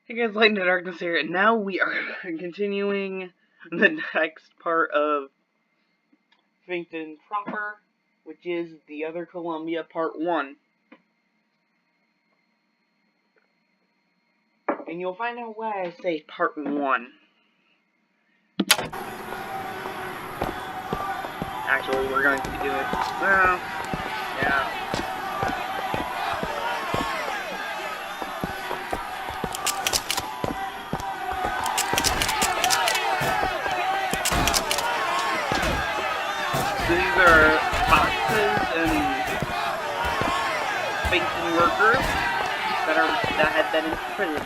Hey guys, Light in the Darkness here, and now we are continuing the next part of Finkton proper, which is the other Columbia Part 1. And you'll find out why I say Part 1. Actually, we're going to be doing, well, yeah. These are boxes and Finkton workers that had been in prison.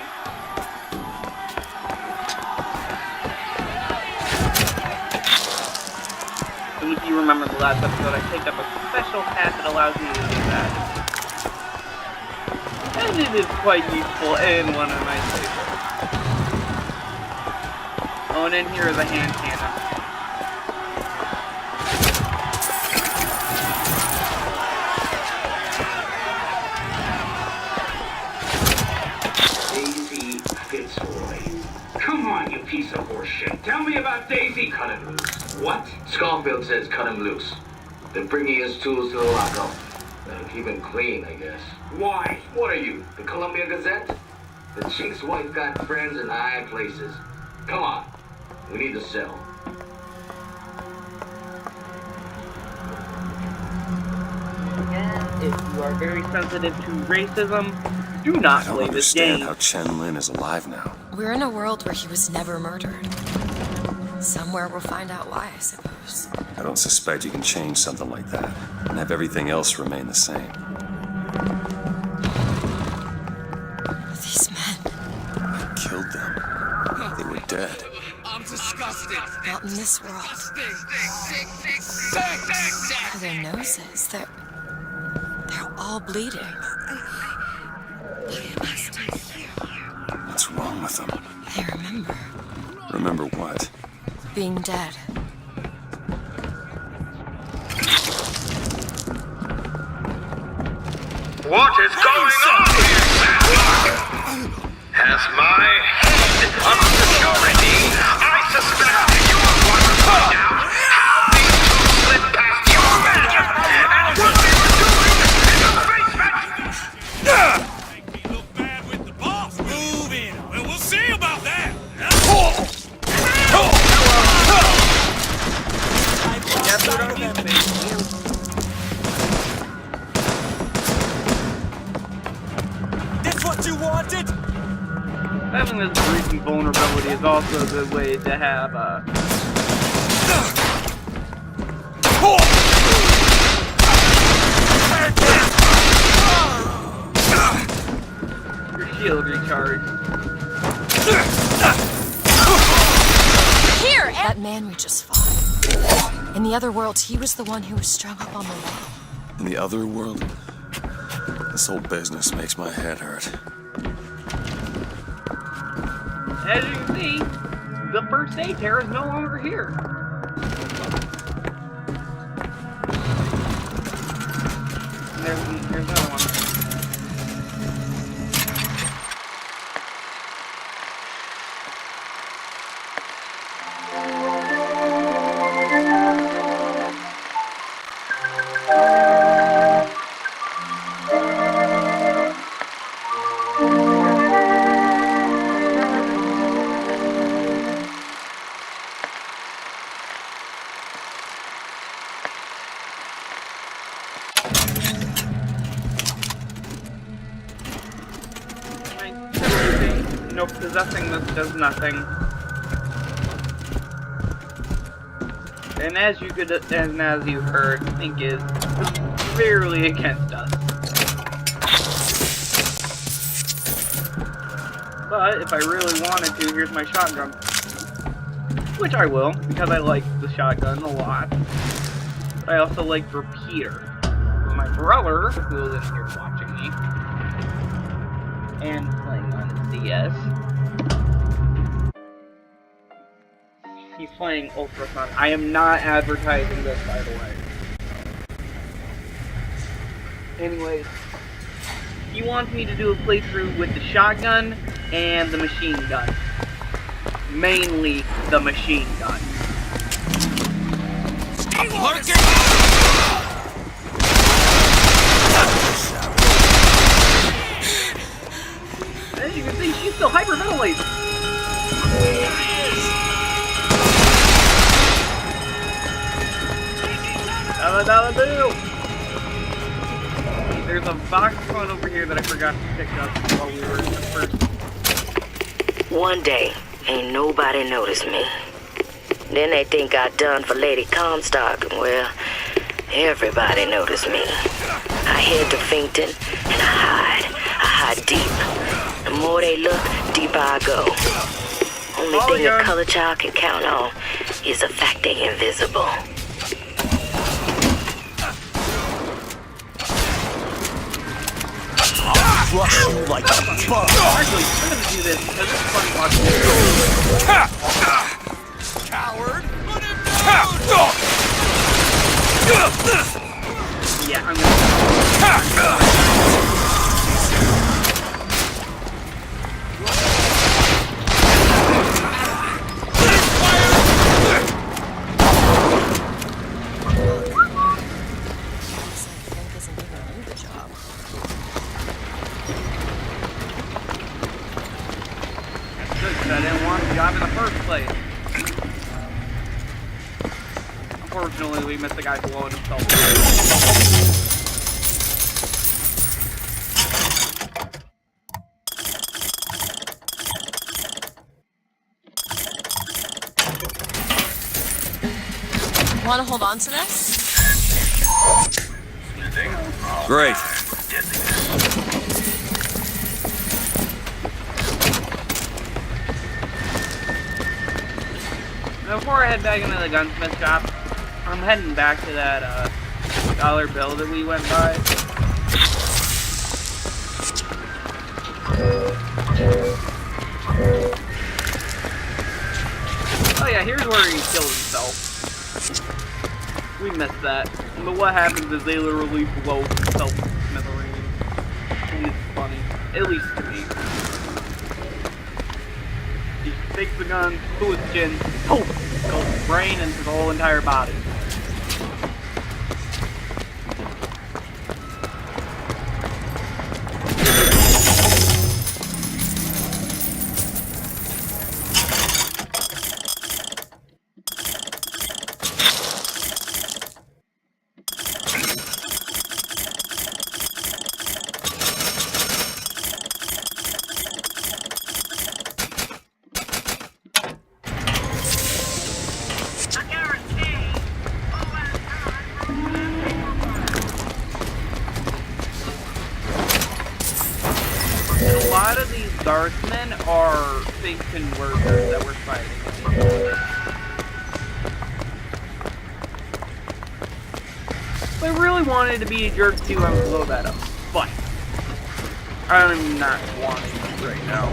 And if you remember the last episode, I picked up a special path that allows me to do that. And it is quite useful and one of my favorites. Oh, and in here is a hand cannon. Come on, you piece of horseshit. Tell me about Daisy. Cut him loose. What? Schofield says cut him loose. They're bringing his tools to the lockup. That'll keep him clean, I guess. Why? What are you, the Columbia Gazette? The chink's wife got friends in high places. Come on. We need to sell. And if you are very sensitive to racism, do not play this game. I don't understand how Chen Lin is alive now. We're in a world where he was never murdered. Somewhere we'll find out why, I suppose. I don't suspect you can change something like that and have everything else remain the same. These men. I killed them. They were dead. I'm disgusted. Not in this world. Look at their noses. They're all bleeding. What's wrong with them? They remember. Remember what? Being dead. What is going on here? Has my head under security? I suspect you are one to find out how these two slid past your man and what they were doing in the basement! Make me look bad with the boss. Move in. Well, we'll see about that. This what you wanted? Having this greasy vulnerability is also a good way to have, your shield recharge. Here! That man we just fought. In the other world, he was the one who was strung up on the wall. In the other world? This whole business makes my head hurt. As you can see, the first aid tear is no longer here. And there's another one. Nope, possessing this does nothing. And as you heard, Fink is severely against us. But if I really wanted to, here's my shotgun. Which I will, because I like the shotgun a lot. But I also like Repeater. My brother, who is in here watching me, and playing on his DS. He's playing Ultrasun. I am not advertising this, by the way. Anyways, He wants me to do a playthrough with the shotgun and the machine gun. Mainly the machine gun. As you can see, she's still hyperventilating. There's a box phone over here that I forgot to pick up while we were at first. One day, ain't nobody noticed me. Then they think I done for Lady Comstock, and well, everybody noticed me. I head to Finkton, and I hide deep. The more they look, deeper I go. Only thing a color child can count on is the fact they invisible. Crush you like a bug. Actually, I'm gonna do this because it's fun watching this. Coward! Put him down! Yeah, I'm gonna. Fink isn't giving you the job. That's good, 'cause I didn't want the job in the first place. Unfortunately, we missed the guy blowing himself. Want to hold on to this? Great. Before I head back into the gunsmith shop, I'm heading back to that dollar bill that we went by. Oh yeah, here's where he killed himself. We missed that. But what happens is they literally blow themselves to smithereens. And it's funny. At least to me. He takes the gun to his chin, poof! Goes his brain into the whole entire body. A lot of these Darthmen are Finkton workers that we're fighting. If I really wanted to be a jerk too, I would blow that up. But I'm not wanting to right now.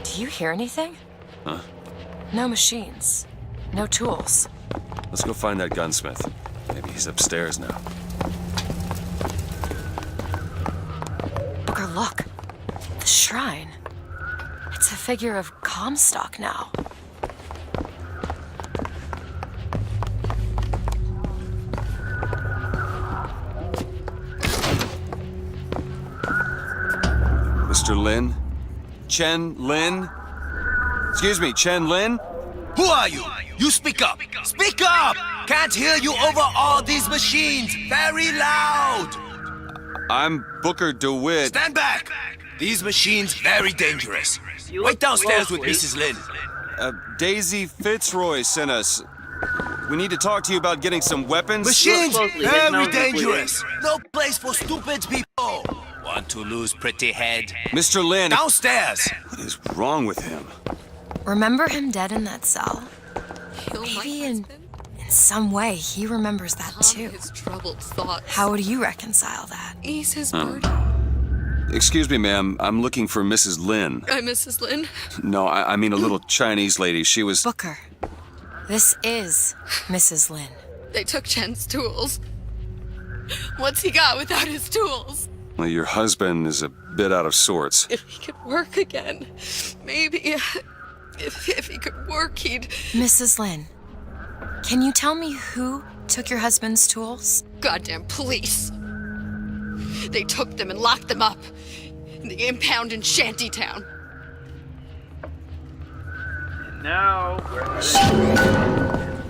Do you hear anything? Huh? No machines. No tools. Let's go find that gunsmith. Maybe he's upstairs now. Booker, look. The shrine. It's a figure of Comstock now. Mr. Lin? Chen Lin? Excuse me, Chen Lin? Who are you? You speak up. Speak up! Can't hear you over all these machines. Very loud. I'm Booker DeWitt. Stand back. These machines very dangerous. You Wait look downstairs with closely. Mrs. Lin. Daisy Fitzroy sent us. We need to talk to you about getting some weapons. Machines closely, his very nose is dangerous. No place for stupid people. Want to lose pretty head? Mr. Lin, Downstairs. what is wrong with him? Remember him dead in that cell? Kill my Maybe in husband? some way he remembers that Calm too. his troubled thoughts. How do you reconcile that? Ease his burden. Excuse me, ma'am. I'm looking for Mrs. Lin. I'm Mrs. Lin. No, I mean a little Chinese lady. She was... Booker, this is Mrs. Lin. They took Chen's tools. What's he got without his tools? Well, your husband is a bit out of sorts. If he could work again, maybe. If he could work, he'd. Mrs. Lin, can you tell me who took your husband's tools? Goddamn police. They took them and locked them up in the impound in Shantytown. Now, we're headed.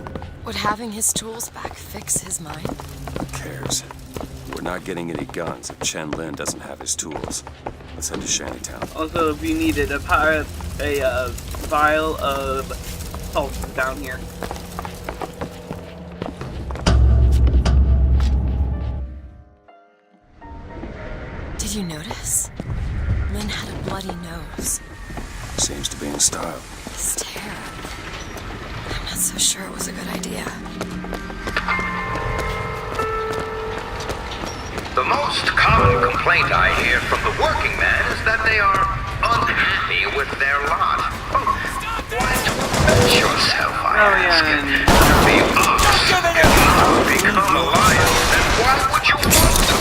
Would having his tools back fix his mind? Who cares? We're not getting any guns if Chen Lin doesn't have his tools. Let's head to Shantytown. Also, if you needed a vial of salt down here. Did you notice? Lin had a bloody nose. Seems to be in style. His tear. I'm not so sure it was a good idea. The most common complaint I hear from the working man is that they are unhappy with their lot. Why don't you bet yourself, I ask it. The ox cannot become a lion, then why would you want to?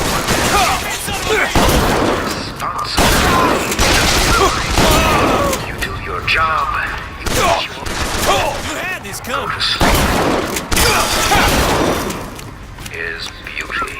Responsibility. You do your job. You do your You had this go coming. to sleep. Is beauty.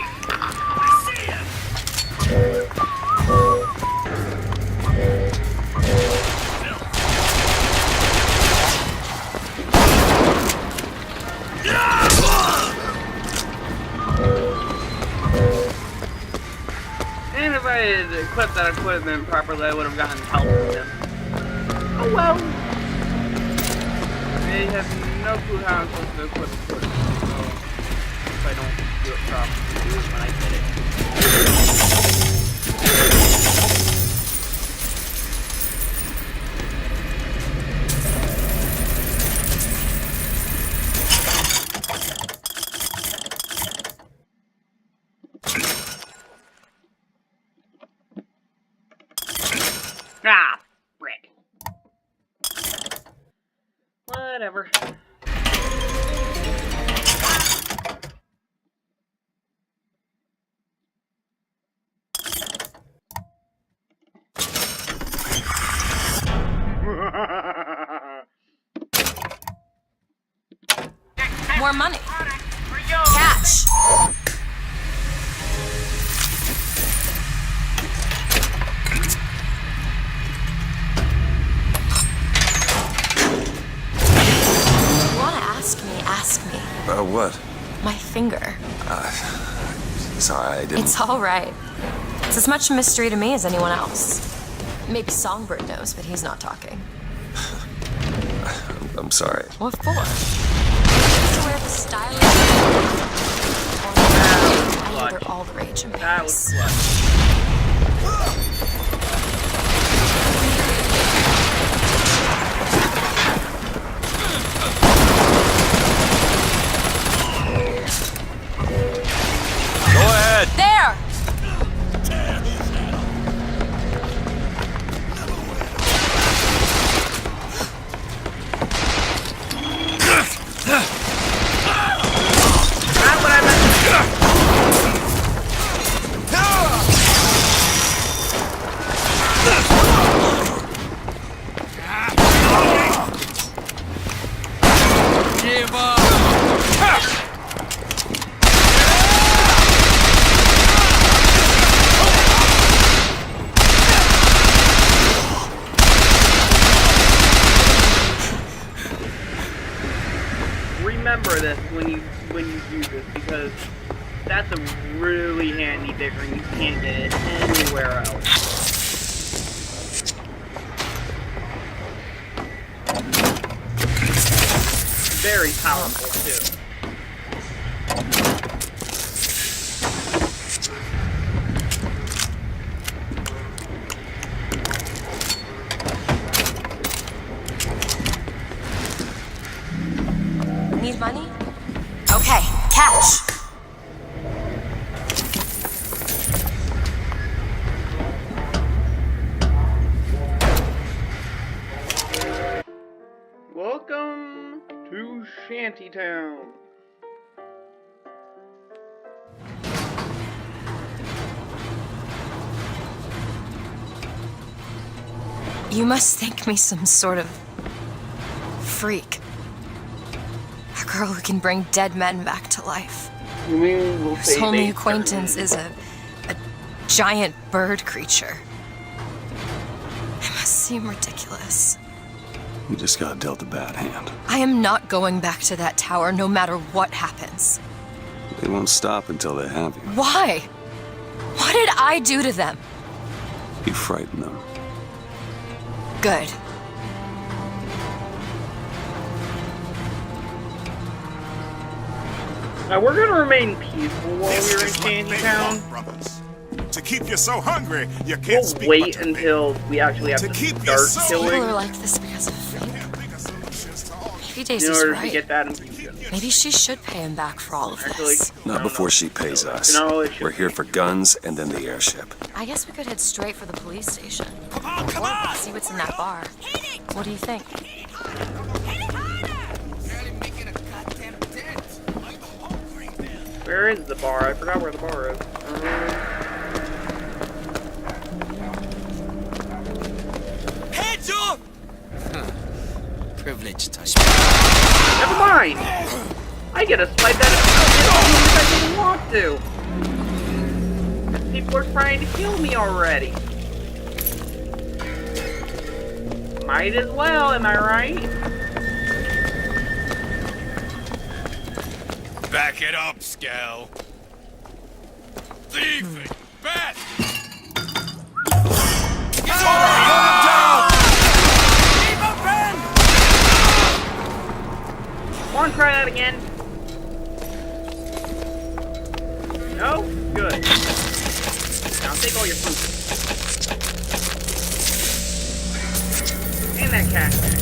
And if I had equipped that equipment properly, I would have gotten help from him. Oh well. They have no clue how I'm supposed to equip it. So, if I don't do it properly, do it when I get it. Ah, frick. Whatever. More money. Catch. Ask me. What? My finger. Sorry, I didn't... It's all right. It's as much a mystery to me as anyone else. Maybe Songbird knows, but he's not talking. I'm sorry. What for? Just to wear the stylish... I hear they're all the rage in That was Paris. clutch. There! Not what I meant. Give up. Remember this when you do this, because that's a really handy big ring. You can't get it anywhere else. Very powerful too. money? Okay, catch. Welcome to Shantytown. You must think me some sort of freak. A girl who can bring dead men back to life. You mean we'll Whose only acquaintance is a giant bird creature. It must seem ridiculous. You just got dealt a bad hand. I am not going back to that tower no matter what happens. They won't stop until they have you. Why? What did I do to them? You frighten them. Good. Now we're gonna remain peaceful while This we're in is what they Shantytown. want, brothers. To keep you so hungry, you can't We'll speak wait but to me. until we actually have To to keep start your soul- People killing are like this because of Fink. Can't think of solutions to all Maybe in Daisy's order to right. get that infusion. Maybe she should pay him back for all of Actually, this. Not before she pays us. No, it should We're here for guns and then the airship. I guess we could head straight for the police station. Come on, come on! See what's in that bar. What do you think? Where is the bar? I forgot where the bar is. Hands up! Privilege touch. Never mind! I get a swipe at it even if I didn't want to. People are trying to kill me already. Might as well, am I right? Back it up, Skell. Thieving! Bat! Come on, try that again. No? Good. Now take all your food. And that cash back.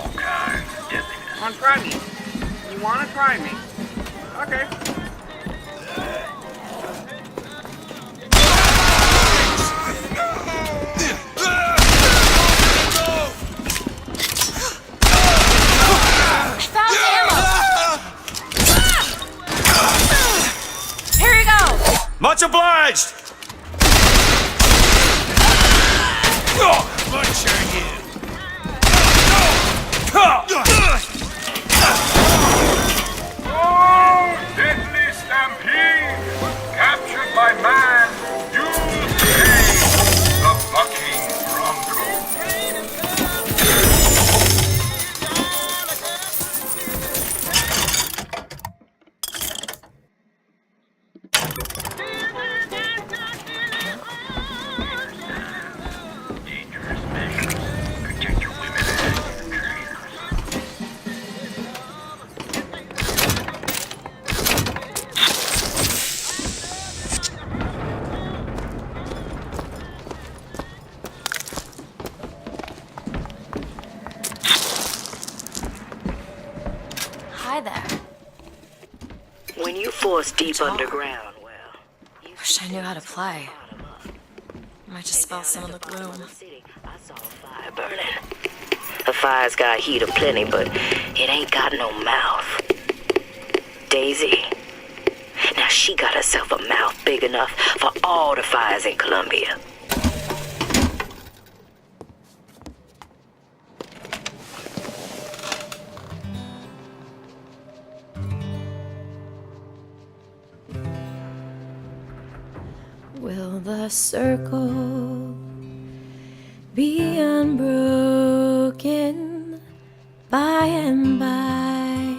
Come on, try me. You wanna try me? Okay. I found ammo! Here you go! Much obliged! Butcher you! Oh, deadly stampede! Captured by man, you pay the bucking bronco. Dangerous measures. Protect your women and your trainers. Hi there. When you force deep Talk. underground, well, you Wish I knew how to play. Might just spell some of the gloom. I saw a fire burning. The fire's got heat aplenty, but it ain't got no mouth. Daisy. Now she got herself a mouth big enough for all the fires in Columbia. Will the circle be unbroken by and by,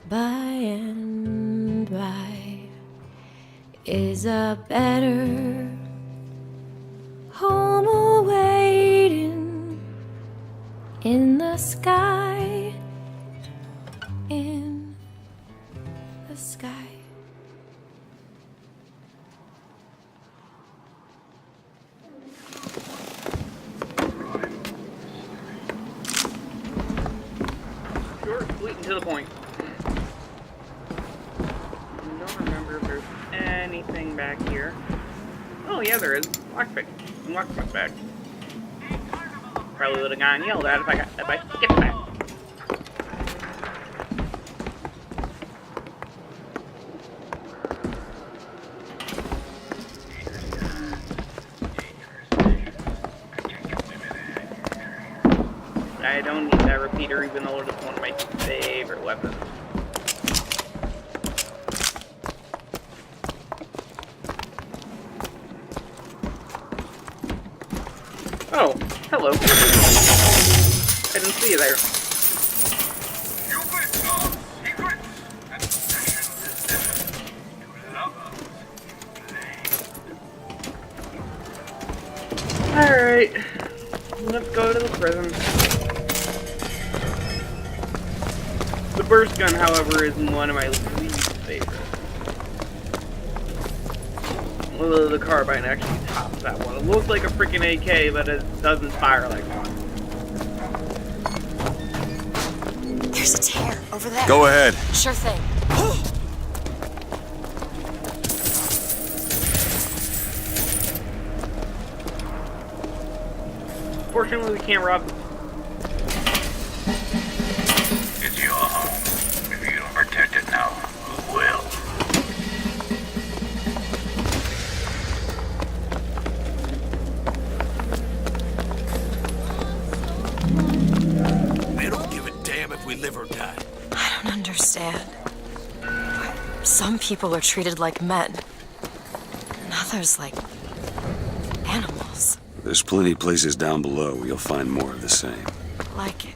by and by? Is a better home awaiting? In the sky. In the sky. Short, sweet, and to the point. I don't remember if there's anything back here. Oh yeah, there is. Lockpick. Lockpick back. Probably would have gotten yelled at if I skipped that. I don't need that repeater, even though it's one of my favorite weapons. Oh, hello. I didn't see you there. Alright. Let's go to the prison. The burst gun, however, is one of my least favorites. Although the carbine actually tops that one. It looks like a freaking AK, but it doesn't fire like one. There's a tear over there. Go ahead. Sure thing. Fortunately, we can't rob. It's your home. If you don't protect it now, who will? They don't give a damn if we live or die. I don't understand. Some people are treated like men, and others like animals. There's plenty of places down below where you'll find more of the same. Like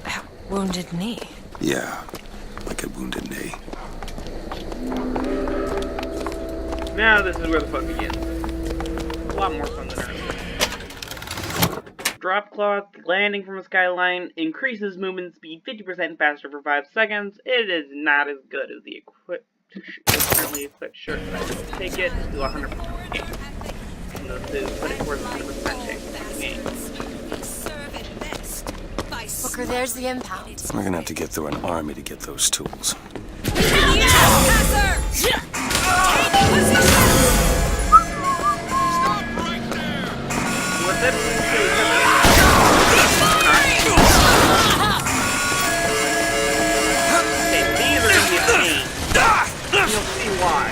a wounded knee. Yeah, like a wounded knee. Now this is where the fun begins. A lot more fun than earlier. Drop cloth, landing from a skyline, increases movement speed 50% faster for 5 seconds. It is not as good as the currently equipped shirt. I will take it to 100%. This is put it towards 100% chance of the game. Booker, there's the impound. We're gonna have to get through an army to get those tools. What's that? Okay, these are gonna be a pain. You'll see why.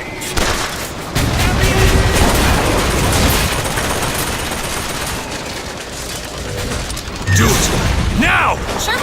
Do it! Now! Sure.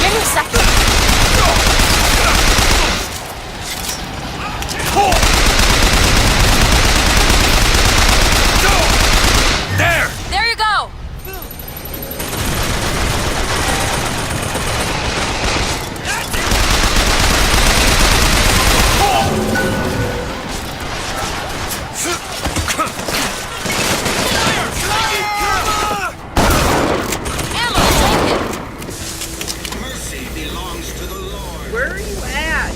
Give me a second. There! There you go. Ammo, take it. Mercy belongs to the Lord. Where are you at?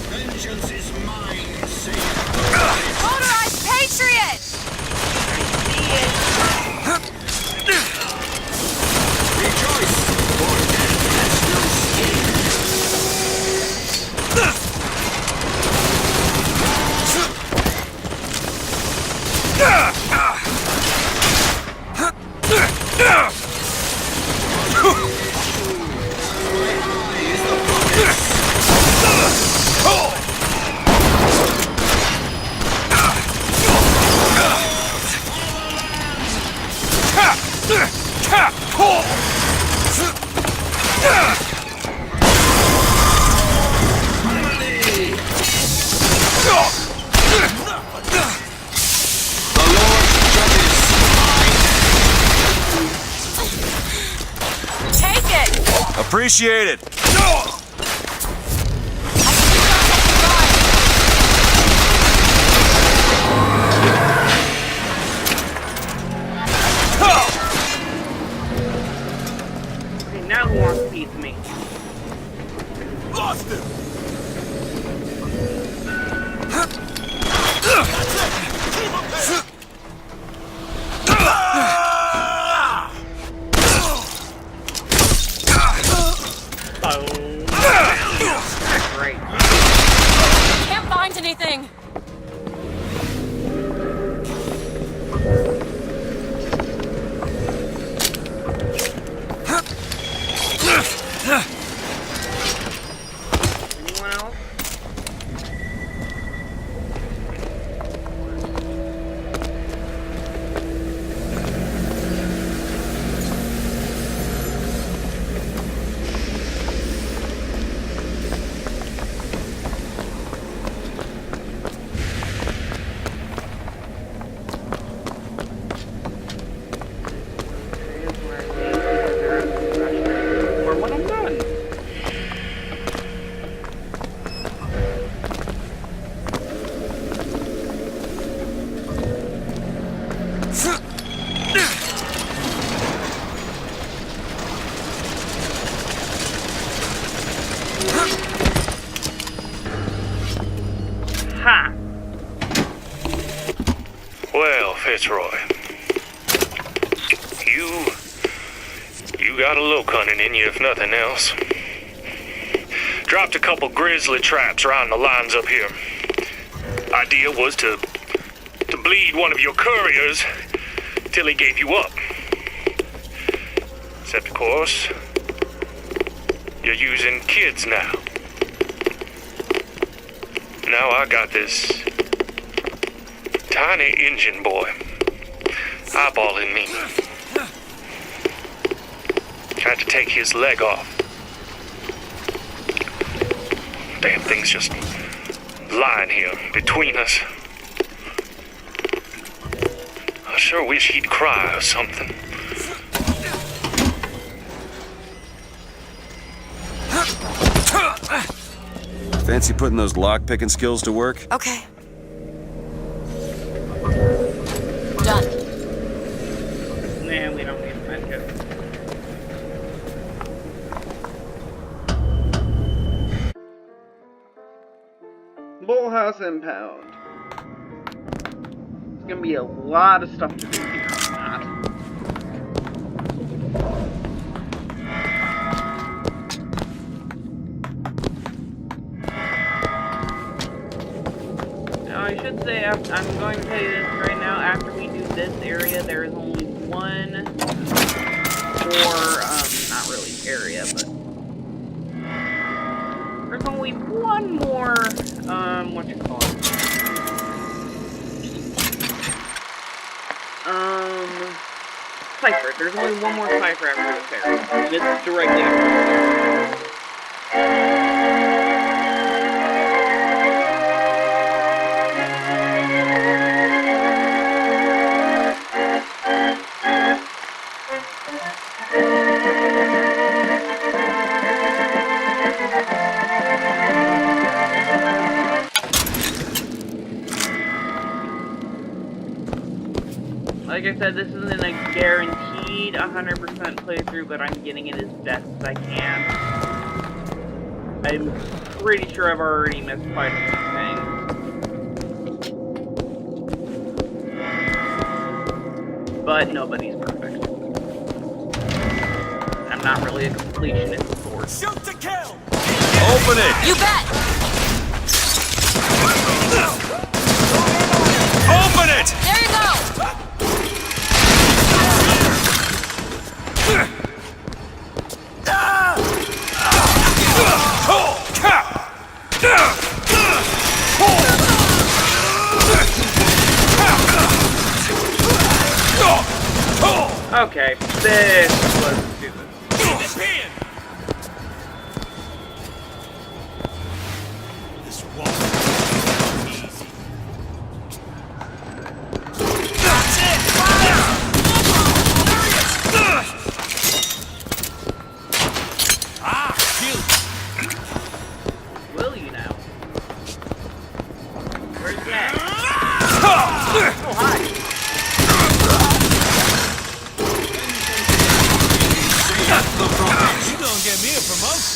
Vengeance is mine, saith Motorized Patriot. Rejoice, for death has no sting. Take it! Appreciate it. Okay, now who wants to beat me? Lost him! Great. Can't find anything. Anyone else? Or when I'm done. Ha! Well, Fitzroy, you got a little cunning in you, if nothing else. Dropped a couple grizzly traps around the lines up here. Idea was to bleed one of your couriers till he gave you up. Except, of course, you're using kids now. Now I got this tiny Indian boy eyeballing me. Tried to take his leg off. Damn thing's just lying here between us. I sure wish he'd cry or something. Fancy putting those lock-picking skills to work? Okay. Done. Nah, we don't need a medkit. Bullhouse Impound. There's gonna be a lot of stuff to do here on that. Now, I should say, I'm going to tell you this right now, after we do this area, there is only one more, not really area, but there's only one more, what you call it? Cipher. There's only one more cipher after this area. And it's directly after this. Like I said, this isn't a guaranteed 100% playthrough, but I'm getting it as best as I can. I'm pretty sure I've already missed quite a few things. But nobody's perfect. I'm not really a completionist sport. Shoot to kill! Open it! You bet! Open it! There you go! Okay, this was stupid. This hand! This won't be easy. That's it! Fire! Ah, killed. Will you now? Where's that? Oh, hi. You gonna get me a promotion?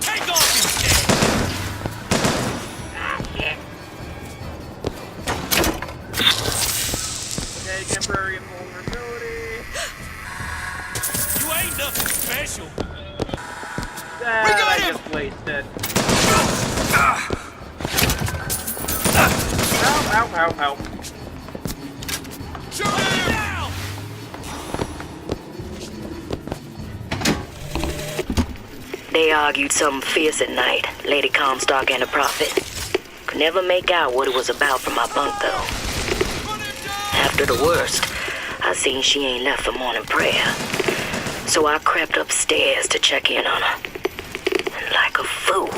Take off instead! Okay, temporary invulnerability. You ain't nothing special. That We got I him! just wasted. Help. Shoot him! Down! They argued something fierce at night, Lady Comstock and the Prophet. Could never make out what it was about from my bunk, though. After the worst, I seen she ain't left for morning prayer. So I crept upstairs to check in on her. And like a fool,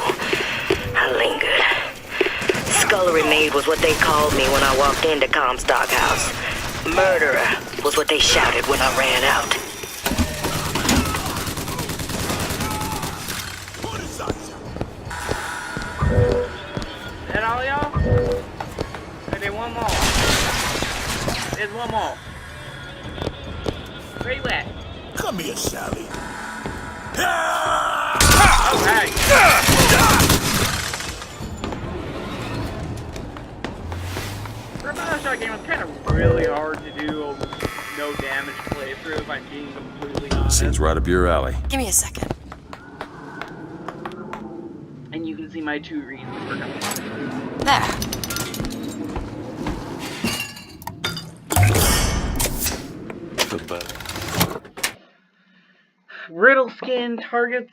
I lingered. Scullery maid was what they called me when I walked into Comstock House. Murderer was what they shouted when I ran out. That all y'all? Okay, one more. There's one more. Where you at? Come here, Sally. Alright. For a BioShock game, it's kind of really hard to do a no damage playthrough if I'm being completely honest. Seems right up your alley. Give me a second. And you can see my 2 reasons for coming. There. Riddle skin targets,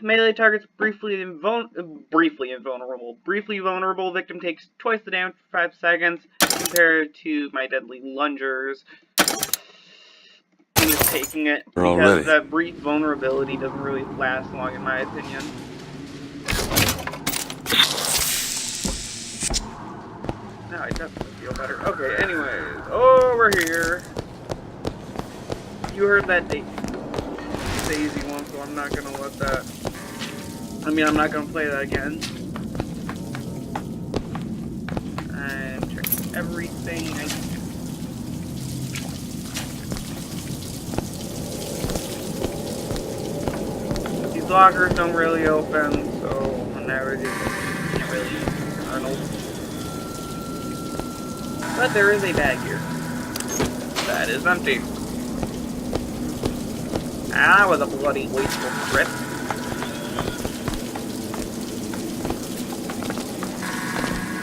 melee targets briefly vulnerable. Victim takes twice the damage for 5 seconds compared to my deadly lungers. I'm just taking it because that brief vulnerability doesn't really last long in my opinion. Now I definitely feel better. Okay, anyways, over here. You heard that Daisy one, so I'm not gonna let that. I'm not gonna play that again. I'm checking everything. These lockers don't really open, so I'm never can't really use Arnold. But there is a bag here. That is empty. That was a bloody wasteful trip.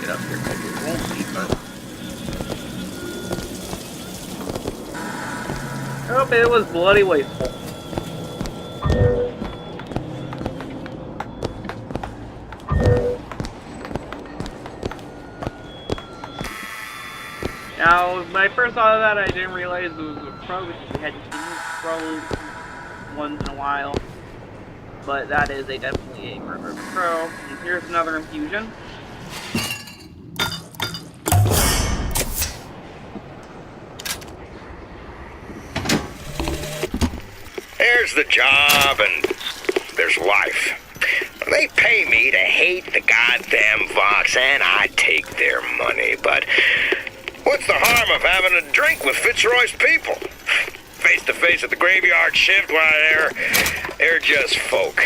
Get up here, maybe it won't be, but... Oh, it was bloody wasteful. Now, when I first saw that, I didn't realize it was a pro because we hadn't seen pros once in a while. But that is definitely a murder pro. And here's another infusion. There's the job and there's life. They pay me to hate the goddamn Vox and I take their money, but what's the harm of having a drink with Fitzroy's people? Face to face at the graveyard shift, why they're just folk.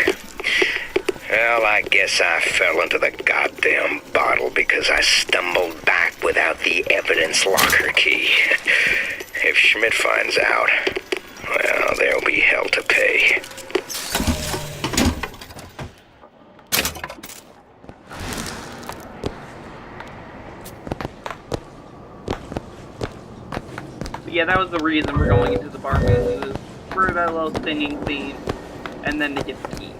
Well, I guess I fell into the goddamn bottle because I stumbled back without the evidence locker key. If Schmidt finds out, well, there'll be hell to pay. Yeah, that was the reason we're going into the bar movie, was for that little singing scene, and then to get the key.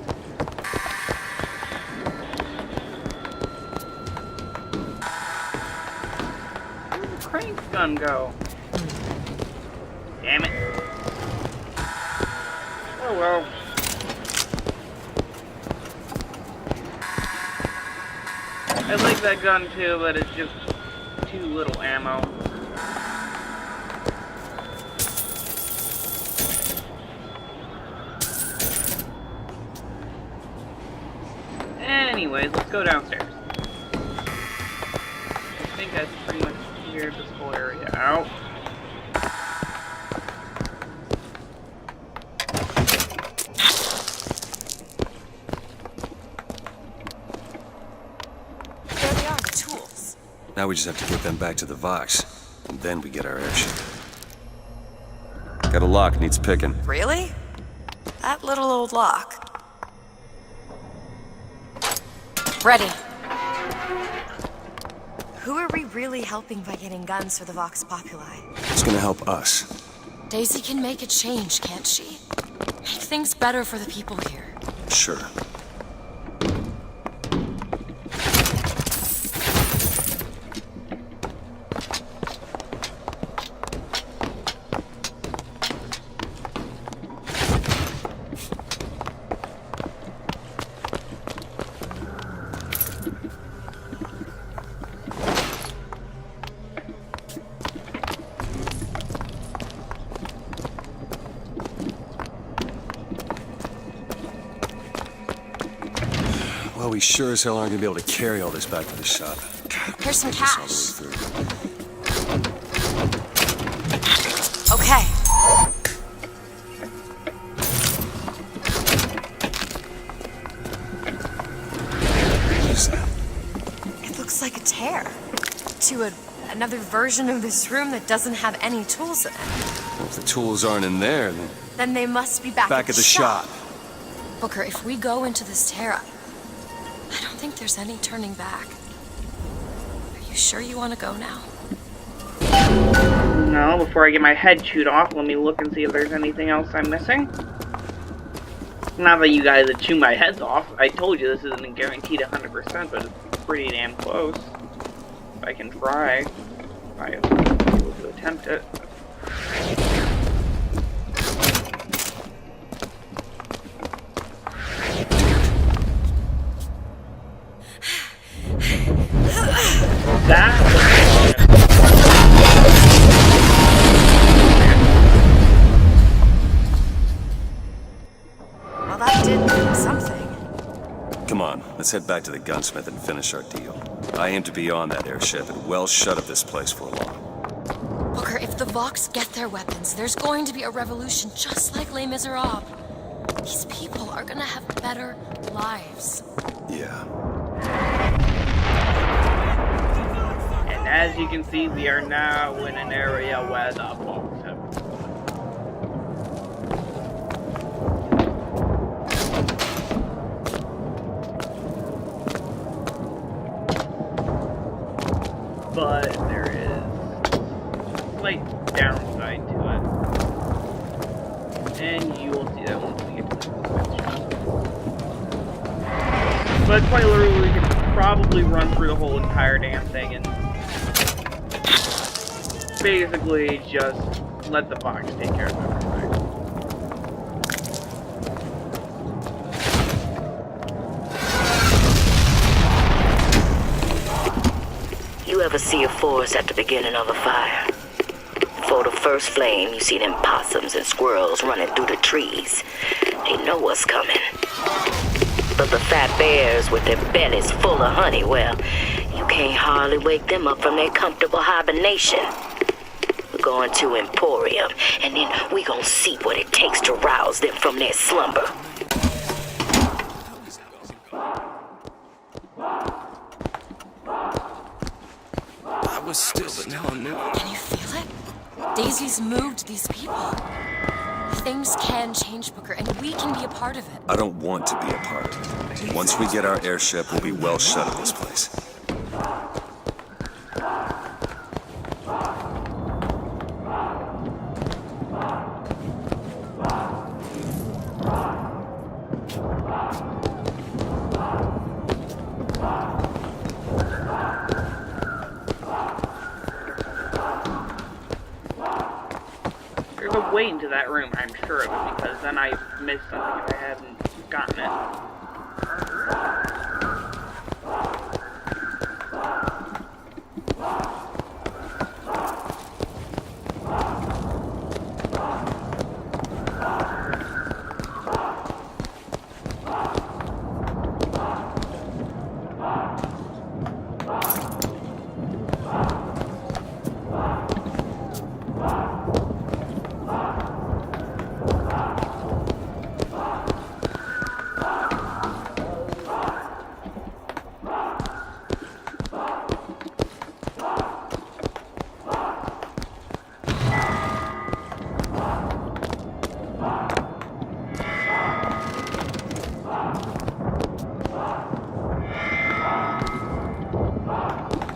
Where'd the crank gun go? Damn it. Oh well. I like that gun too, but it's just too little ammo. Anyways, let's go downstairs. I think that's pretty much cleared this whole area out. There they are, the tools. Now we just have to get them back to the Vox, and then we get our airship. Got a lock, needs picking. Really? That little old lock. Ready. Who are we really helping by getting guns for the Vox Populi? It's gonna help us. Daisy can make a change, can't she? Make things better for the people here. Sure. Well, we sure as hell aren't gonna be able to carry all this back to the shop. Here's some Take this all cash. the way through. Okay. What is that? It looks like a tear to another version of this room that doesn't have any tools in it. Well, if the tools aren't in there, Then they must be back back at the shop. Booker, if we go into this tear, I don't think there's any turning back. Are you sure you want to go now? No, before I get my head chewed off, let me look and see if there's anything else I'm missing. Not that you guys would chew my heads off. I told you this isn't guaranteed 100%, but it's pretty damn close. If I can try, I'll be able to attempt it. Well, that did something. Come on, let's head back to the gunsmith and finish our deal. I aim to be on that airship and well shut of this place for long. Booker, if the Vox get their weapons, there's going to be a revolution just like Les Miserables. These people are gonna have better lives. Yeah. And as you can see, we are now in an area where the Vox have. But there is a slight downside to it. And you will see that once we get to the next shot. But quite literally, we can probably run through the whole entire damn thing and basically just let the Vox take care of everything. You ever see a forest at the beginning of a fire? Before the first flame, you see them possums and squirrels running through the trees. They know what's coming. But the fat bears with their bellies full of honey, well, you can't hardly wake them up from their comfortable hibernation. We're going to Emporium, and then we gonna see what it takes to rouse them from their slumber. I was still, but now I'm new. Can you feel it? Daisy's moved these people. Things can change, Booker, and we can be a part of it. I don't want to be a part of it. Once we get our airship, we'll be well shut of this place. There's a way into that room, I'm sure of it, because then I missed something if I hadn't gotten it.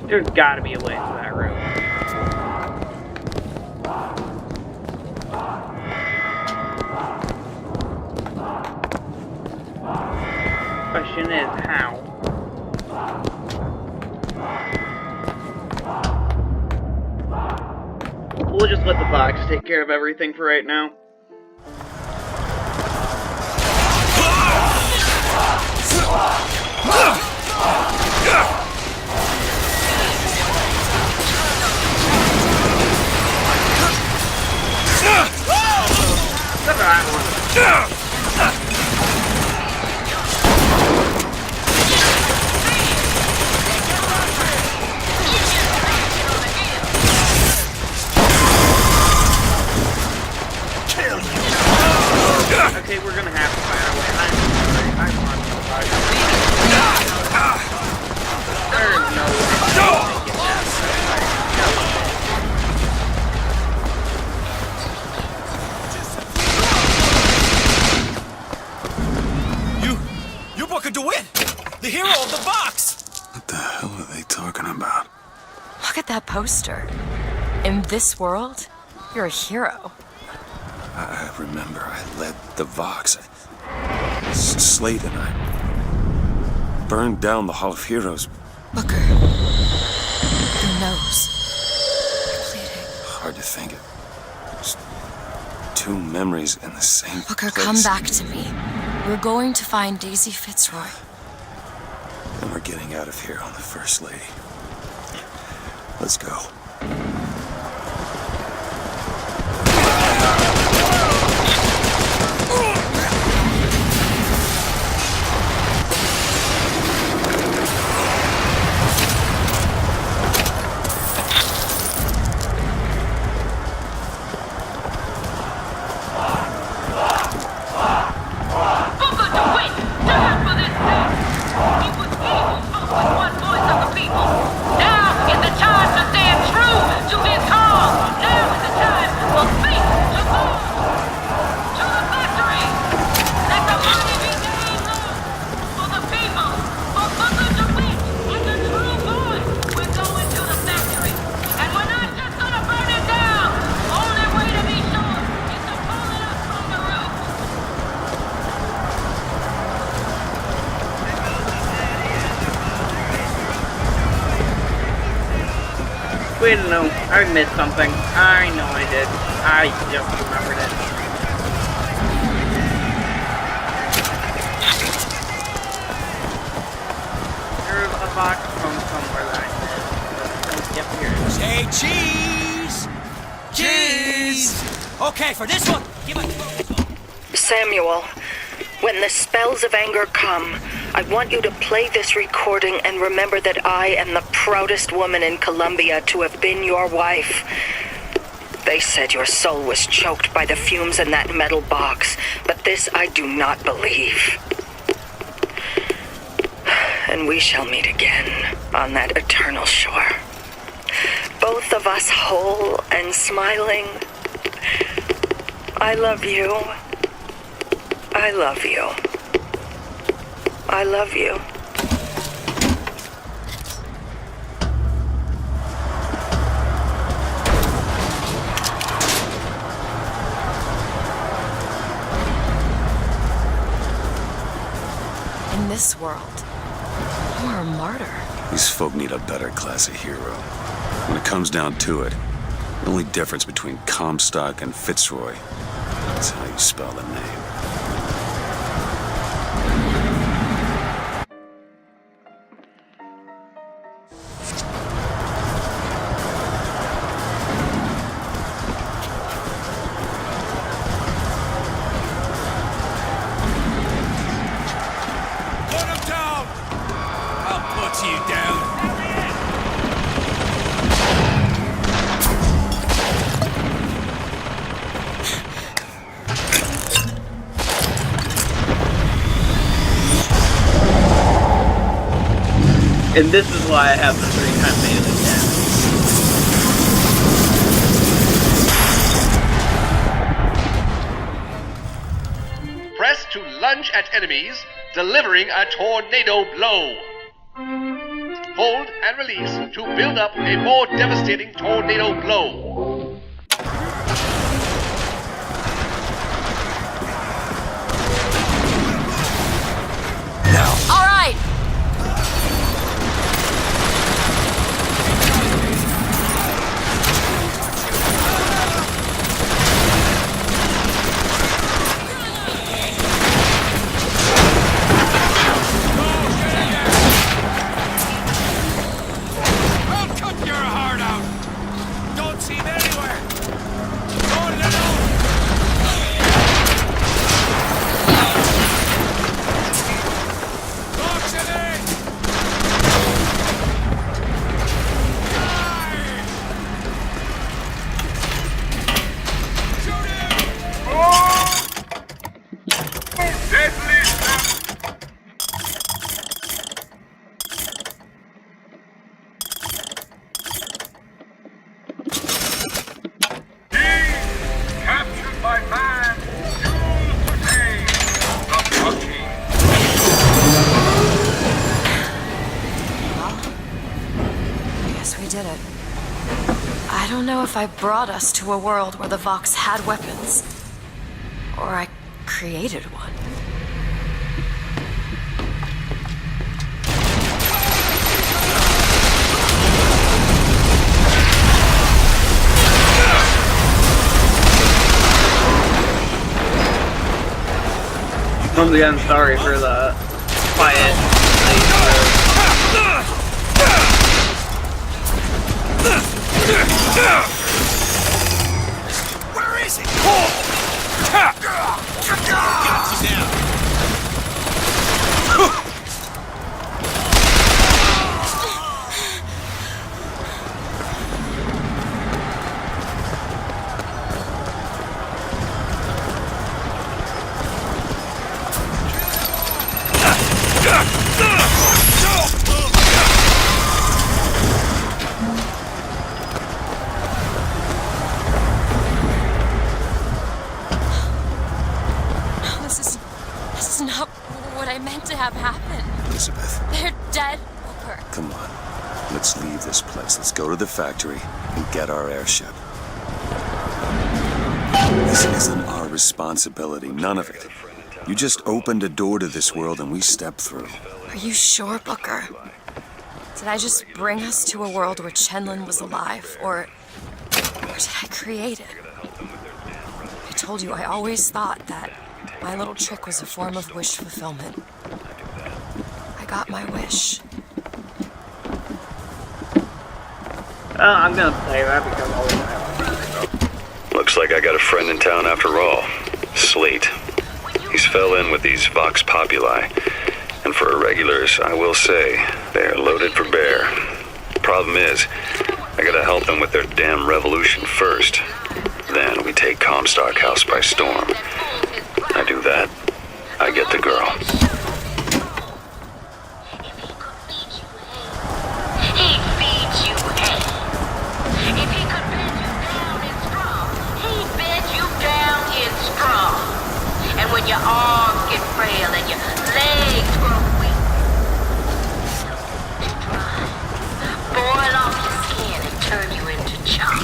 There's gotta be a way into that room. Question is, how? We'll just let the box take care of everything for right now. Okay, we're gonna have to find our way. I'm sorry. I want to fight. There's no way. You're Booker DeWitt, the hero of the box. What the hell are they talking about? Look at that poster. In this world, you're a hero. I remember I led the Vox. Slade and I burned down the Hall of Heroes. Booker. Your nose. You're bleeding. Hard to think of. Just two memories in the same Booker, place. come back to me. We're going to find Daisy Fitzroy. And we're getting out of here on the First Lady. Let's go. Wait, no, I missed something. I know I did. I just remembered it. There's a box from somewhere that I missed. Say cheese! Cheese! Okay, for this one, give it. Samuel, when the spells of anger come, I want you to play this recording and remember that I am the proudest woman in Columbia to have been your wife. They said your soul was choked by the fumes in that metal box, but this I do not believe. And we shall meet again on that eternal shore. Both of us whole and smiling. I love you. I love you. I love you. In this world, you're a martyr. These folk need a better class of hero. When it comes down to it, The only difference between Comstock and Fitzroy is how you spell the name. Put him down! I'll put you down. And this is why I have the 3-time melee damage. Press to lunge at enemies, delivering a tornado blow. Hold and release to build up a more devastating tornado blow. All right! I'll cut your heart out! Don't see him anywhere! Tornado! Box it in! Die! Shoot him! Deadly! Captured by man, choose to take the monkey. I guess we did it. I don't know if I brought us to a world where the Vox had weapons, or I created one. Once again, sorry for the quiet. Where is it? Got you down. This is not what I meant to have happen. Elizabeth, They're dead, Booker. come on. Let's leave this place. Let's go to the factory and get our airship. This isn't our responsibility, none of it. You just opened a door to this world and we stepped through. Are you sure, Booker? Did I just bring us to a world where Chenlin was alive, or did I create it? I told you I always thought that my little trick was a form of wish fulfillment. I got my wish. I'm gonna play that because all the time. Looks like I got a friend in town after all. Slate. He's fell in with these Vox Populi. And for irregulars, I will say, they're loaded for bear. Problem is, I gotta help them with their damn revolution first. Then we take Comstock House by storm. I do that, I get the girl. He'd feed you hay. If he could bed you down in straw, he'd bed you down in straw. And when your arms get frail and your legs grow weak, to dry, boil off your skin and turn you into chop.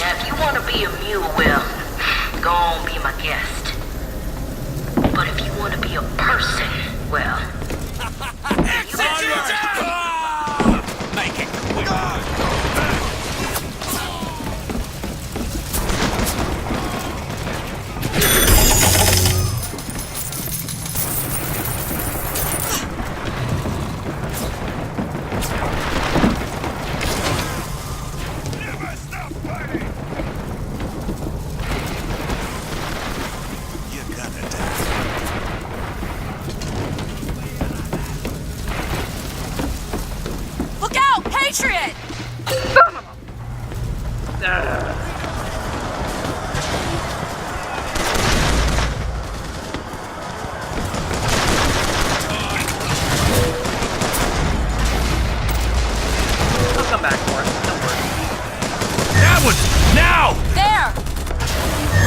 Now if you want to be a mule, well, go on, be my guest. But if you want to be a person, well, Make it quick.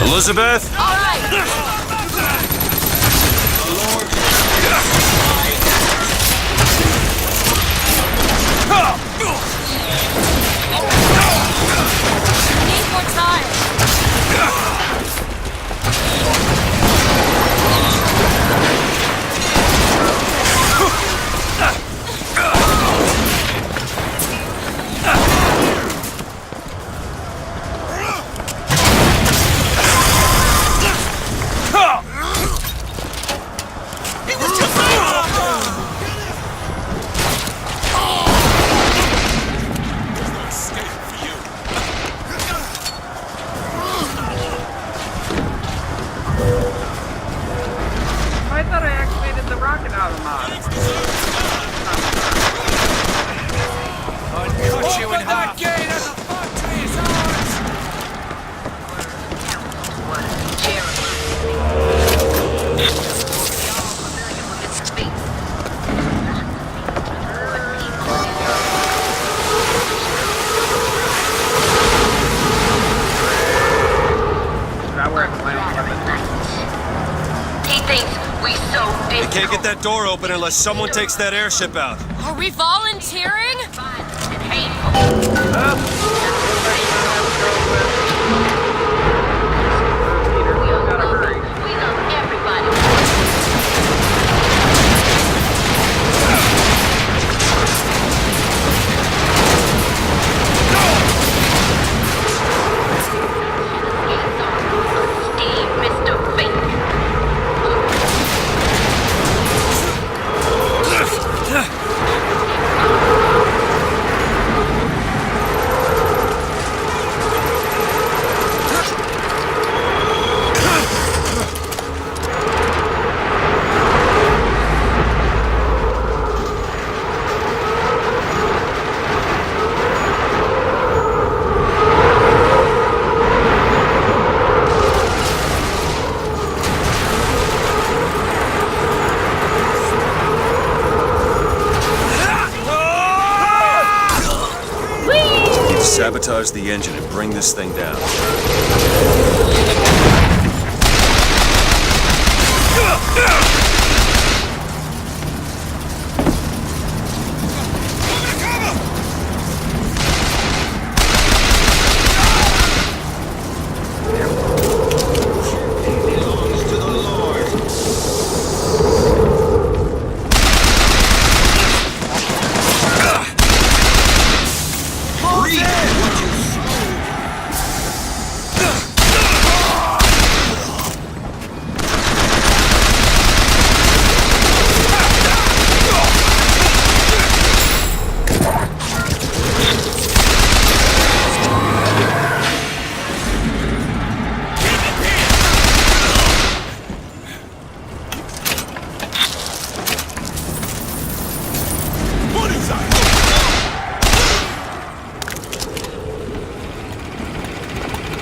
Elizabeth? All right. Need more time. I thought I activated the rocket auto mod. Cut you in half. Gate and the factory is ours. Is that where it's landing? He thinks we so We can't get that door open unless someone takes that airship out. Are we volunteering? Peter, gotta hurry. We love everybody. Steve, Mr. Fink. Sabotage the engine and bring this thing down.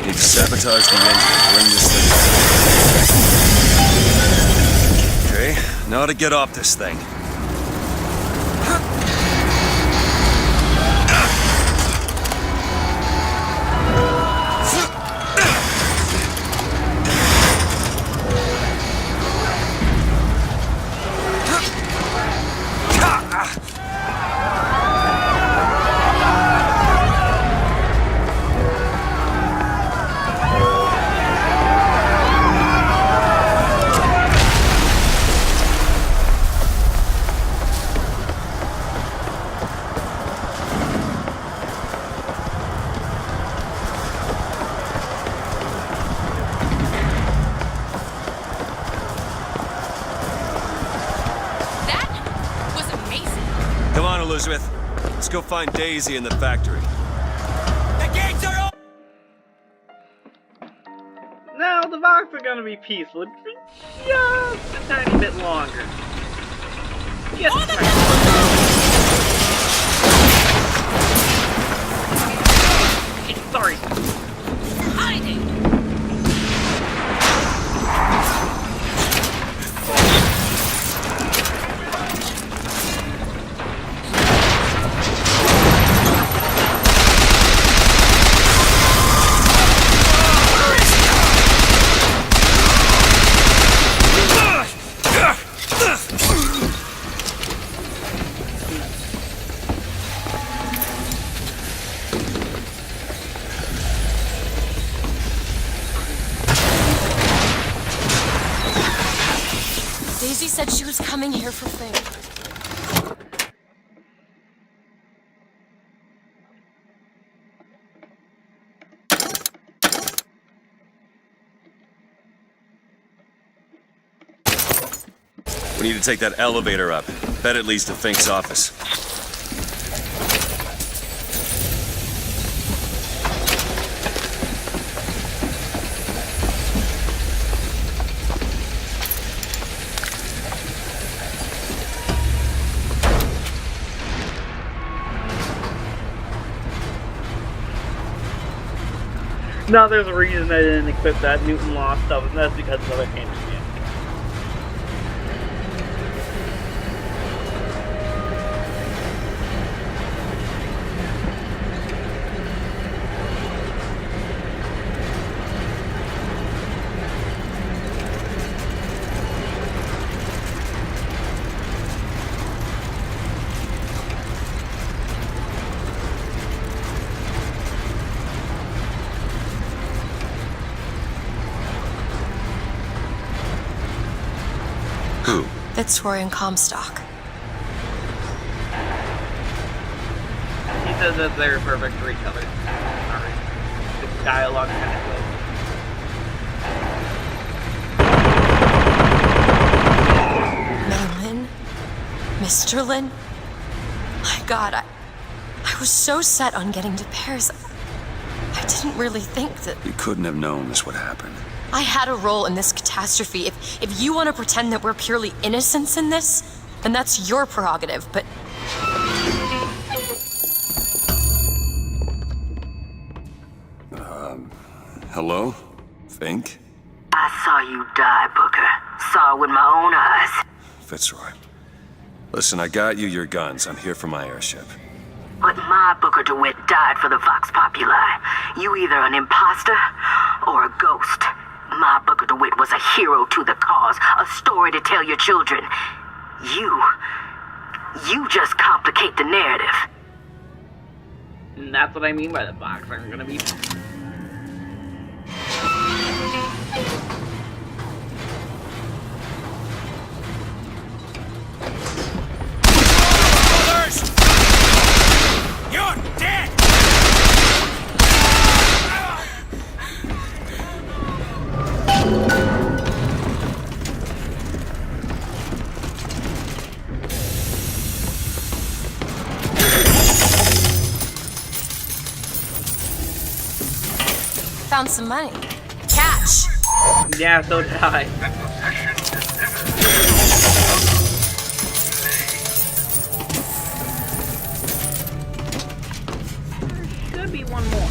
Need to sabotage the engine and bring this thing down. Okay, now to get off this thing. Come on, Elizabeth. Let's go find Daisy in the factory. The gates are open! Now the Vox are gonna be peaceful for just a tiny bit longer. Just a tiny bit. Sorry. Hiding. Daisy said she was coming here for Fink. We need to take that elevator up. Bet it leads to Fink's office. Now there's a reason I didn't equip that Newton Law stuff, and that's because of other games. Who? Fitzroy and Comstock. He says that they're perfect for each other. Alright. The dialogue kind of goes. May Lin? Mr. Lin? My God, I was so set on getting to Paris. I didn't really think that... You couldn't have known this would happen. I had a role in this catastrophe. If you want to pretend that we're purely innocents in this, then that's your prerogative, but... Hello? Fink? I saw you die, Booker. Saw it with my own eyes. Fitzroy. Listen, I got you your guns. I'm here for my airship. But my Booker DeWitt died for the Vox Populi. You either an imposter or a ghost. My Booker DeWitt was a hero to the cause, a story to tell your children. You just complicate the narrative. And that's what I mean by the box. I'm gonna be... Brothers! You're dead! Found some money. Catch! Yeah, so did I. There should be one more.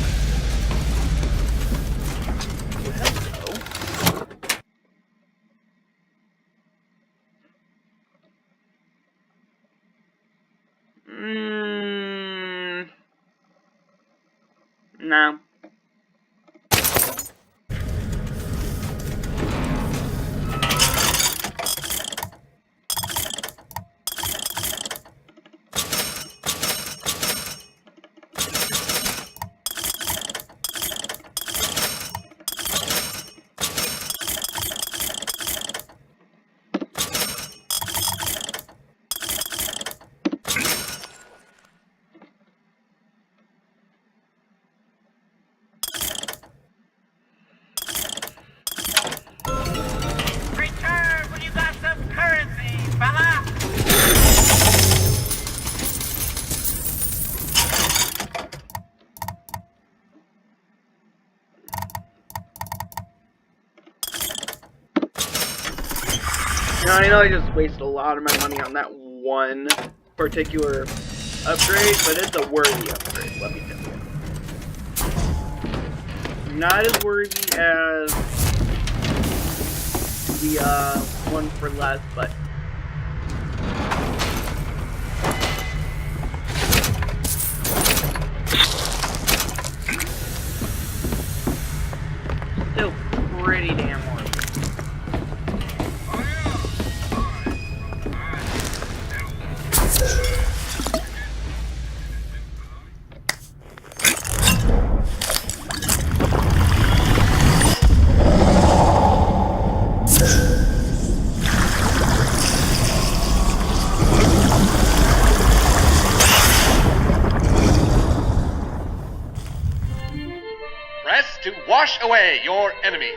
No. Return when you got some currency, fella! Now, I know I just wasted a lot of my money on that one particular upgrade, but it's a worthy upgrade, let me tell you. Not as worthy as the one for less, but still pretty damn worthy. away your enemies.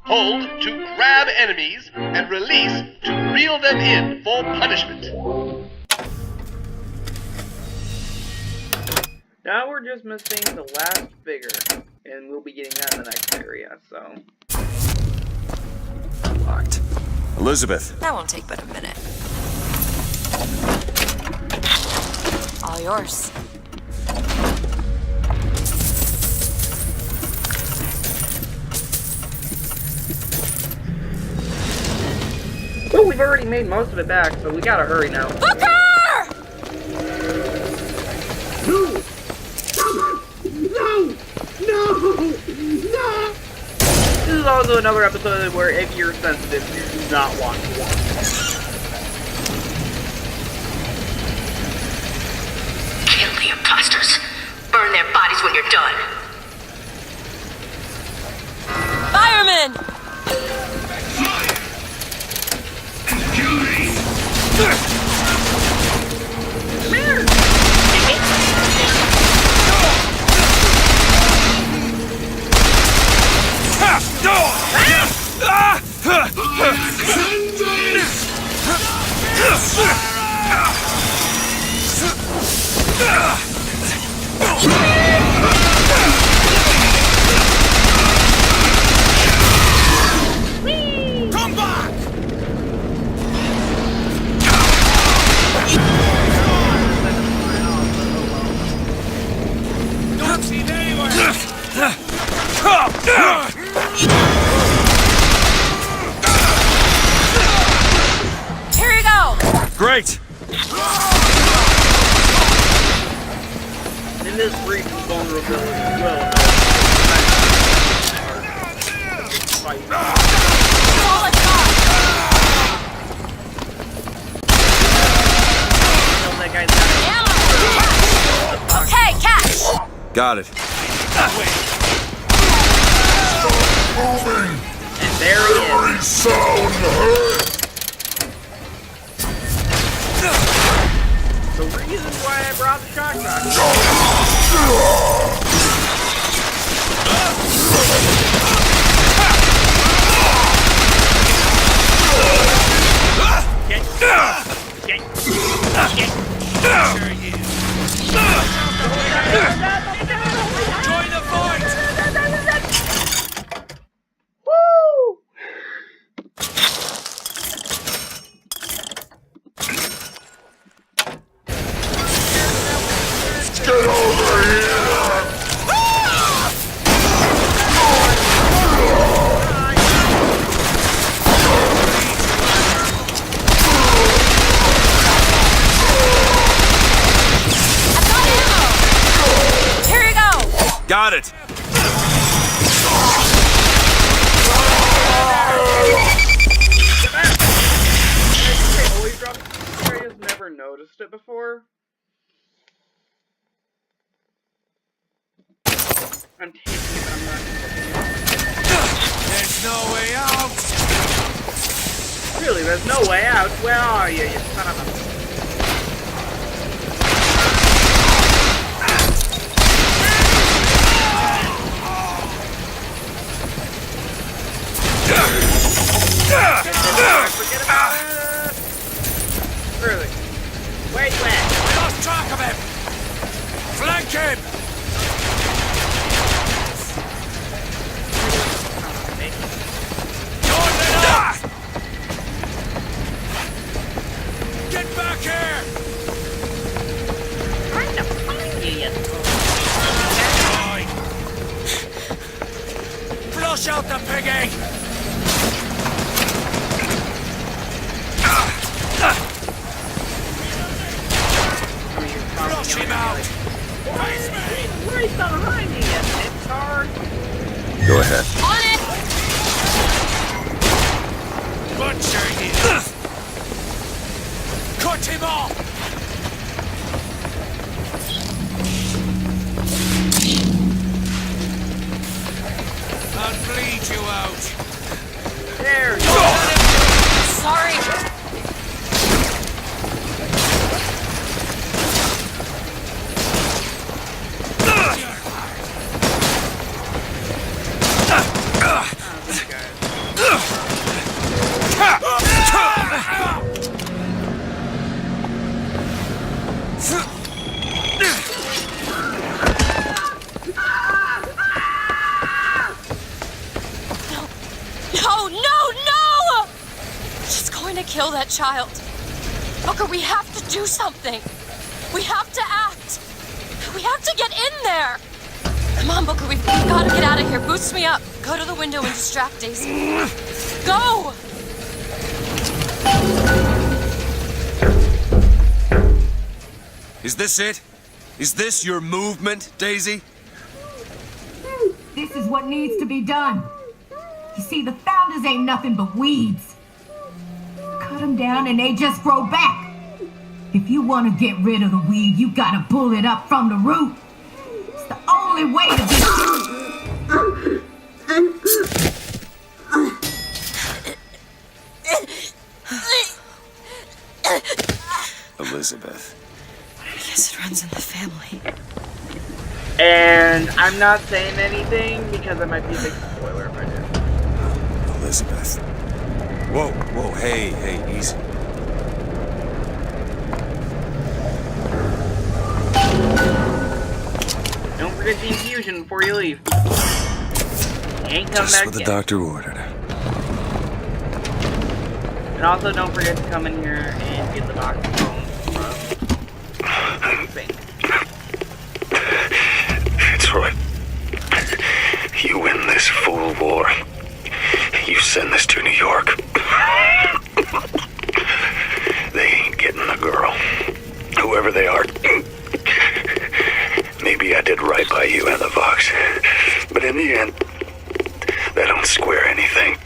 Hold to grab enemies and release to reel them in for punishment. Now we're just missing the last figure, and we'll be getting that in the next area, so... Locked. Elizabeth. That won't take but a minute. All yours. Well, we've already made most of it back, so we gotta hurry now. Booker! No! This is also another episode where if you're sensitive, you do not want to watch. Kill the imposters. Burn their bodies when you're done. Fireman! Come back! Don't see him anywhere! Here you go! Great! In this brief vulnerability will help. Okay, catch! Got it. And there he is. The reason why I brought the shock rocket. Join the fight! Woo! Got it. Always drop. I just never noticed it before. I'm taking it. I'm not. There's no way out! Really, there's no way out. Where are you, you son of a... Forget about it! Really? Where you at? I lost track of him! Flank him! Get back here! Trying to find you, you Flush out the piggy! Flush him out! Face me! Right behind you, you nitcard! Go ahead. On it! Butcher him! Cut him off! I'll bleed you out! There you Sorry. No, no, no! She's going to kill that child. Booker, we have to do something. We have to act. We have to get in there. Come on, Booker, we've got to get out of here. Boost me up. Go to the window and distract Daisy. Go! Is this it? Is this your movement, Daisy? This is what needs to be done. You see, the founders ain't nothing but weeds. Cut them down and they just grow back. If you want to get rid of the weed, you gotta pull it up from the root. It's the only way to Elizabeth. I guess it runs in the family. And I'm not saying anything because it might be a big spoiler if I do. Elizabeth. Whoa, whoa, hey, easy. Don't forget the infusion before you leave. Ain't come Just back what the yet. doctor ordered. And also don't forget to come in here and get the box of phones from Fink. Fitzroy, you win this fool war. You send this to New York. They ain't getting the girl. Whoever they are. Maybe I did right by you and the Vox. But in the end, that don't square anything.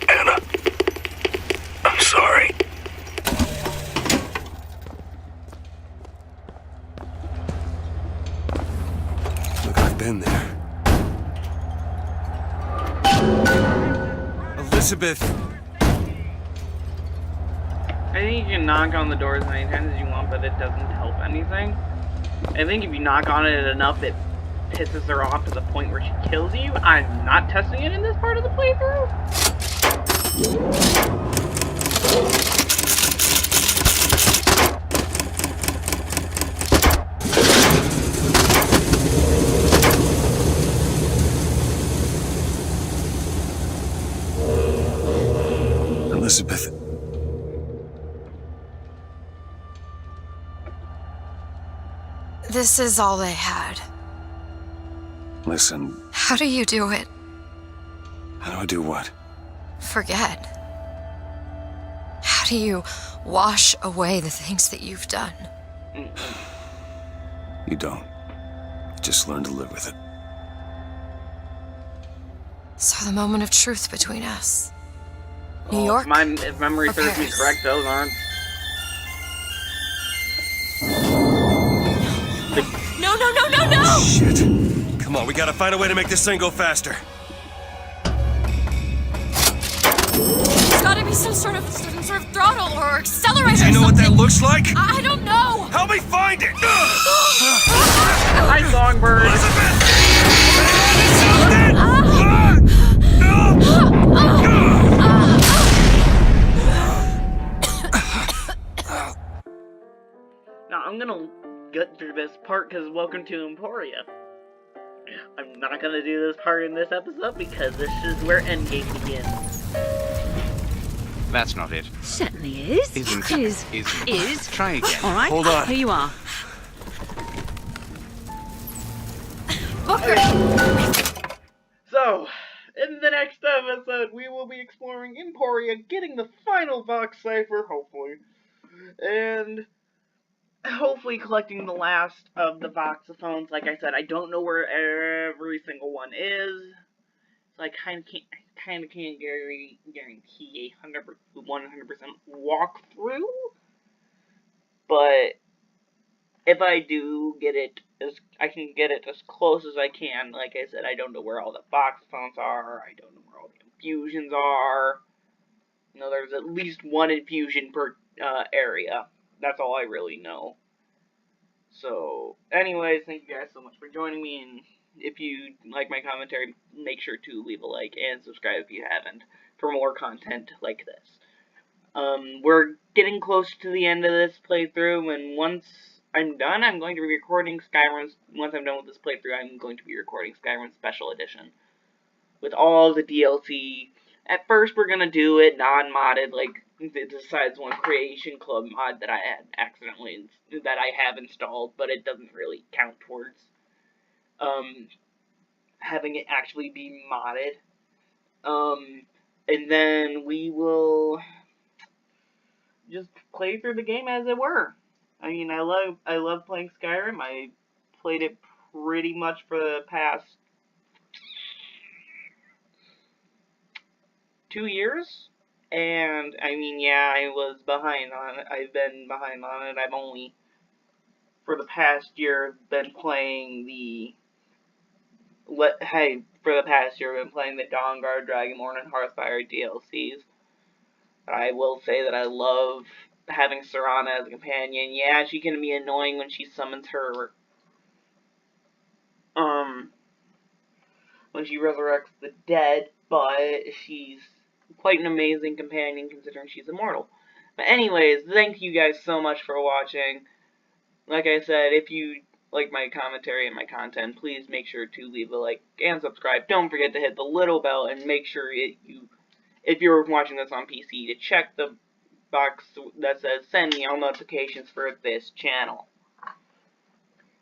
Anna, I'm sorry. Look, I've been there. Elizabeth! I think you can knock on the door as many times as you want, but it doesn't help anything. I think if you knock on it enough, it pisses her off to the point where she kills you. I'm not testing it in this part of the playthrough. Elizabeth. This is all they had. Listen, How do you do it? how do I do what? Forget. How do you wash away the things that you've done? You don't. Just learn to live with it. So the moment of truth between us. New Well, York? if memory or serves me Paris? correct, those aren't. No, no, no, no, no! Shit. Come on, we gotta find a way to make this thing go faster. There's gotta be some sort of throttle or accelerator. Do you know what that looks like? I don't know. Help me find it! Hi, Songbird. Now, I'm gonna get through this part because welcome to Emporia. I'm not gonna do this part in this episode because this is where Endgame begins. That's not it. Certainly is. Isn't. Is. Try again. All right. Hold on. Here you are. Booker. So, in the next episode, we will be exploring Emporia, getting the final Vox Cipher, hopefully, and hopefully collecting the last of the Voxophones. Like I said, I don't know where every single one is, so I kind of can't guarantee a 100% walkthrough. But if I do get it, I can get it as close as I can. Like I said, I don't know where all the Voxophones are. I don't know where all the infusions are. You know, there's at least one infusion per area. That's all I really know. So, anyways, thank you guys so much for joining me, and if you like my commentary, make sure to leave a like and subscribe if you haven't for more content like this. We're getting close to the end of this playthrough, and once I'm done. I'm going to be recording Skyrim. Once I'm done with this playthrough, I'm going to be recording Skyrim Special Edition. With all the DLC. At first, we're going to do it non-modded, like the Decides One Creation Club mod that I had accidentally, that I have installed, but it doesn't really count towards having it actually be modded. And then we will just play through the game as it were. I mean, I love playing Skyrim. I played it pretty much for the past 2 years. And, I mean, yeah, I was behind on it. I've been behind on it. I've only, for the past year, been playing the Dawnguard, Dragonborn, and Hearthfire DLCs. I will say that I love having Serana as a companion. Yeah, she can be annoying when she summons her, when she resurrects the dead, but she's quite an amazing companion considering she's immortal. But anyways, thank you guys so much for watching. Like I said, if you like my commentary and my content, please make sure to leave a like and subscribe. Don't forget to hit the little bell and make sure if you're watching this on PC, to check the box that says send me all notifications for this channel.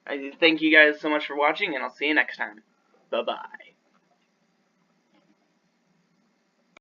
I thank you guys so much for watching, and I'll see you next time. Bye-bye.